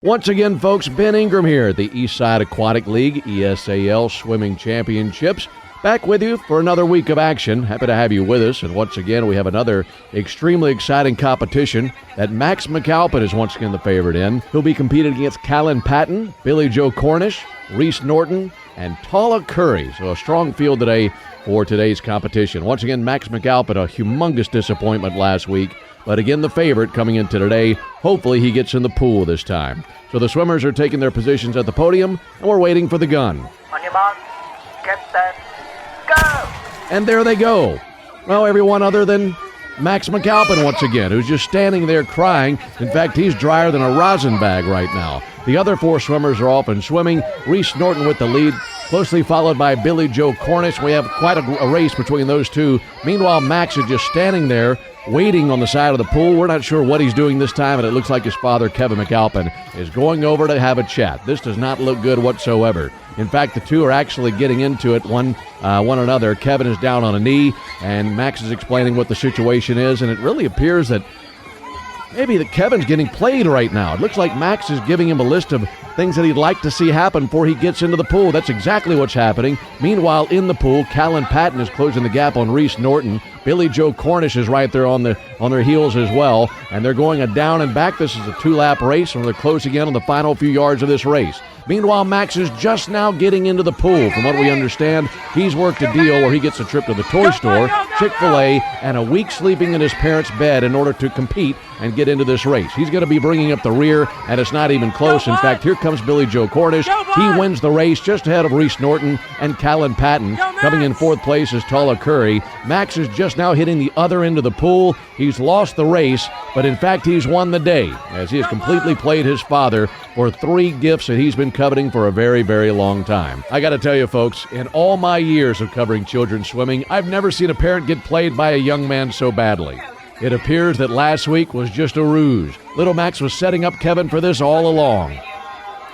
Once again, folks, Ben Ingram here at the Eastside Aquatic League ESAL Swimming Championships. Back with you for another week of action. Happy to have you with us. And once again, we have another extremely exciting competition that Max McAlpin is once again the favorite in. He'll be competing against Callan Patton, Billy Joe Cornish, Reese Norton, and Tala Curry. So a strong field today for today's competition. Once again, Max McAlpin, a humongous disappointment last week. But again, the favorite coming into today. Hopefully he gets in the pool this time. So the swimmers are taking their positions at the podium, and we're waiting for the gun. On your mark, get set, go! And there they go. Well, everyone other than Max McAlpin once again, who's just standing there crying. In fact, he's drier than a rosin bag right now. The other four swimmers are off and swimming. Reese Norton with the lead, closely followed by Billy Joe Cornish. We have quite a race between those two. Meanwhile, Max is just standing there waiting on the side of the pool. We're not sure what he's doing this time, and it looks like his father, Kevin McAlpin, is going over to have a chat. This does not look good whatsoever. In fact, the two are actually getting into it one another. Kevin is down on a knee, and Max is explaining what the situation is, and it really appears that maybe that Kevin's getting played right now. It looks like Max is giving him a list of things that he'd like to see happen before he gets into the pool. That's exactly what's happening. Meanwhile, in the pool, Callan Patton is closing the gap on Reese Norton. Billy Joe Cornish is right there on their heels as well, and they're going a down and back. This is a two-lap race, and they're closing in on the final few yards of this race. Meanwhile, Max is just now getting into the pool. From what we understand, he's worked a deal where he gets a trip to the toy store, Chick-fil-A, and a week sleeping in his parents' bed in order to compete and get into this race. He's going to be bringing up the rear, and it's not even close. In fact, here comes Billy Joe Cornish. He wins the race just ahead of Reese Norton and Callan Patton. Coming in fourth place is Tala Curry. Max is just now hitting the other end of the pool. He's lost the race, but in fact, he's won the day, as he has completely played his father for three gifts that he's been coveting for a very, very long time. I got to tell you, folks, in all my years of covering children's swimming, I've never seen a parent get played by a young man so badly. It appears that last week was just a ruse. Little Max was setting up Kevin for this all along.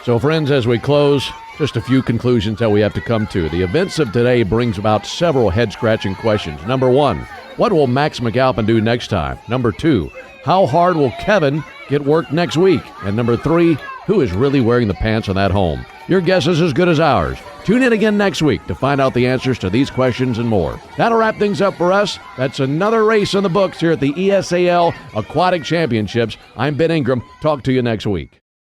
So, friends, as we close, just a few conclusions that we have to come to. The events of today brings about several head-scratching questions. Number one, what will Max McAlpin do next time? Number two, how hard will Kevin get worked next week? And number three, who is really wearing the pants on that home? Your guess is as good as ours. Tune in again next week to find out the answers to these questions and more. That'll wrap things up for us. That's another race in the books here at the ESAL Aquatic Championships. I'm Ben Ingram. Talk to you next week.